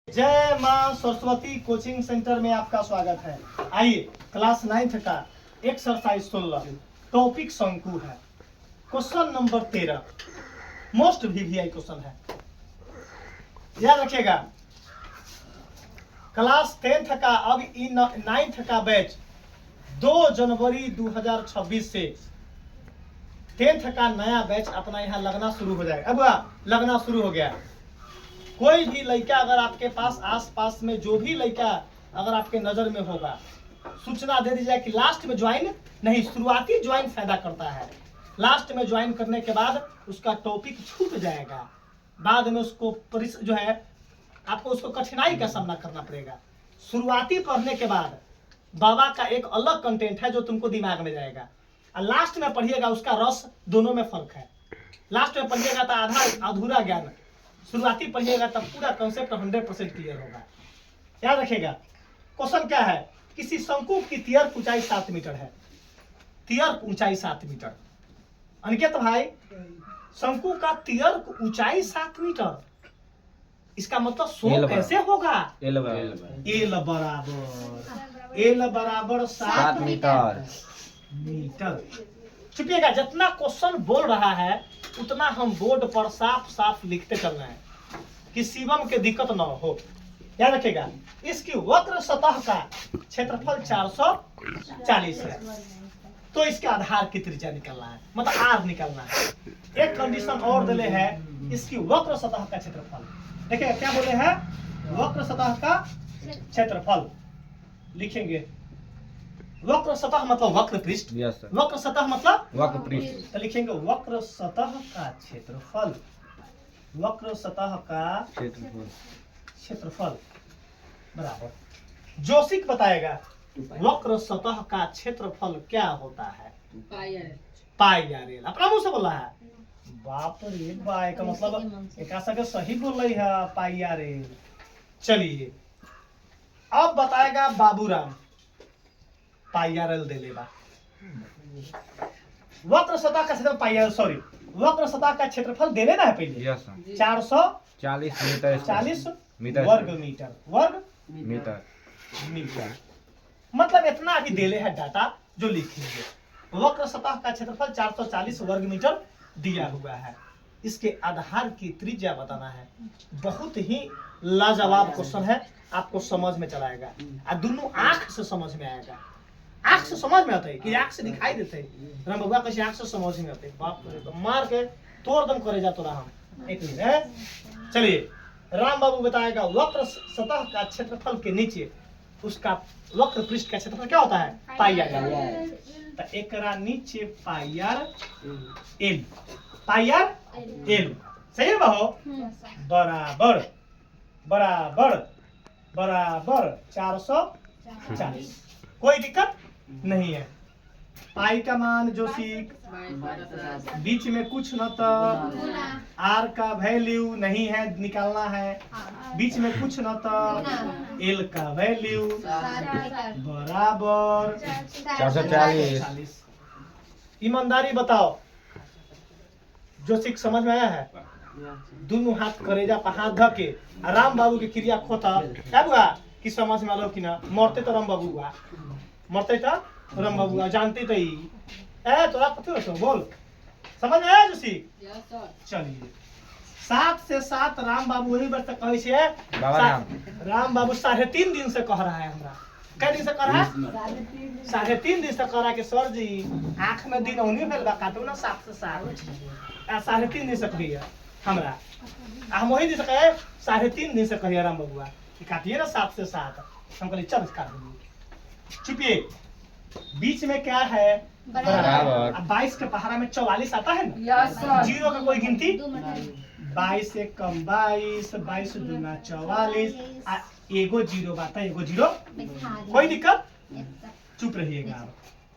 जय मां Saraswati coaching centre में आपका स्वागत है। आइए क्लास 9th का एक्सरसाइज 16 टॉपिक शंकु है। Question number 13 most VVI question है, याद रखिएगा। क्लास 10th का अब 9th का बैच 2 जनवरी 2026 से 10th का नया बैच अपना यहाँ लगना शुरू हो जाएगा। अब लगना शुरू हो गया। कोई भी लड़का अगर आपके पास आसपास में जो भी लड़का अगर आपके नजर में होगा, सूचना दे दीजिए कि लास्ट में ज्वाइन नहीं, शुरुआती ज्वाइन फायदा करता है। लास्ट में ज्वाइन करने के बाद उसका टॉपिक छूट जाएगा, बाद में उसको जो है आपको उसको कठिनाई का सामना करना पड़ेगा। शुरुआती पढ़ने के बाद बाबा का एक अलग कंटेंट है जो तुमको दिमाग में जाएगा, और लास्ट में पढ़िएगा उसका रस, दोनों में फर्क है। लास्ट में पढ़िएगा तो आधा अधूरा ज्ञान, शुरुआती पढ़िएगा तब पूरा कंसेप्ट 100% क्लियर होगा। याद रखिएगा। क्वेश्चन क्या है? किसी शंकु की तियर्क ऊंचाई 7 मीटर है। तियर्क ऊंचाई 7 मीटर। अनिकेत भाई, शंकु का तियर्क ऊंचाई 7 मीटर, इसका मतलब 100 कैसे होगा? एल बराबर 7 मीटर। छुपिएगा, जितना क्वेश्चन बोल रहा है उतना हम बोर्ड पर साफ साफ लिखते चलना है कि शिवम के दिक्कत न हो। याद रखिएगा। इसकी वक्र सतह का क्षेत्रफल 440 है, तो इसके आधार की त्रिज्या निकलना है, मतलब आर निकलना है। एक कंडीशन और दिले है, इसकी वक्र सतह का क्षेत्रफल। देखिए क्या बोले हैं? वक्र सतह का क्षेत्रफल लिखेंगे। वक्र सतह मतलब वक्र पृष्ठ, वक्र सतह मतलब वक्र पृष्ठ, तो लिखेंगे वक्र सतह का क्षेत्रफल। वक्र सतह का क्षेत्रफल बराबर जोशिक बताएगा वक्र सतह का क्षेत्रफल क्या होता है? पाई आर एल। अपना मुंह से बोला है। बाप रे बाय का मतलब एक सही बोल रही है, पाई आर एल। चलिए अब बताएगा बाबूराम, पाई आर एल दे लेगा। वक्र सतह का क्षेत्रफल पाई आर, सॉरी, वक्र सतह का क्षेत्रफल दे लेना है पहले। 440 वर्ग मीटर। मतलब इतना अभी दे ले है डाटा जो लिखेंगे। वक्र सतह का क्षेत्रफल 440 वर्ग मीटर दिया हुआ है। इसके आधार की त्रिज्या बताना है। बहुत ही लाजवाब क्वेश्चन है, आपको समझ में चलाएगा और दोनों आंख से समझ में आएगा। आंख से समझ में आता है कि आंख से दिखाई देते हैं। राम बाबा कैसे आंख से समझ में आते हैं? बाप रे, तो मार के तोड़ दम करे जा तो रहा हम। एक मिनट है। चलिए राम बाबू बताएगा वक्र सतह का क्षेत्रफल के नीचे उसका वक्र पृष्ठ का क्षेत्रफल क्या होता है? पाई आर एल। तो एकरा नीचे पाई आर एल, पाई आर एल सही है बाहो। बराबर बराबर बराबर 440। कोई दिक्कत नहीं है। पाई का मान जो सीख बीच में कुछ न तो आर का वैल्यू नहीं है, निकालना है। बीच में कुछ न तो एल का वैल्यू बराबर 440। ईमानदारी बताओ, जो सीख समझ में आया है? दोनों हाथ करेजा पर हाथ धऽ के राम बाबू के क्रिया खोता क्या बुआ कि समझ में आलो कि ना? मरते तो राम बाबू हुआ, मरते तो राम बाबू जानते तो ही ए तोरा कथी हो बोल, समझ में आया जोशी? चलिए 7 से 7 राम बाबू वही बात कहे छे। राम बाबू 3.5 दिन से कह रहा है हमरा। कै दिन से कह रहा है? 3.5 दिन से कह रहा है कि सर जी आंख में दिन औनी भेल बा, काटू ना 7 से 7 3.5 दिन से कहिए हमरा। हम वही दिन से कहे 3.5 दिन से कहिए राम बाबूआ कि काटिए ना 7 से 7। हम कहले चल काट दीजिए। चुपिए, बीच में क्या है? बराबर। अब 22 के पहाड़ा में 44 आता है ना? जीरो का कोई गिनती? 22 से कम 22, 22 दूना 44, एगो जीरो बात है, एगो जीरो। कोई दिक्कत? चुप रहिएगा।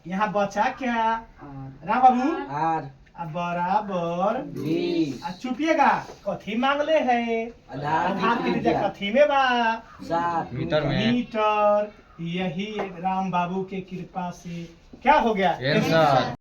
यहाँ बचा क्या राम बाबू? आर बराबर 20। चुपिएगा, कथी मांगले है? आधार की त्रिज्या कथी में बा? 7 मीटर। यही राम बाबू के कृपा से क्या हो गया?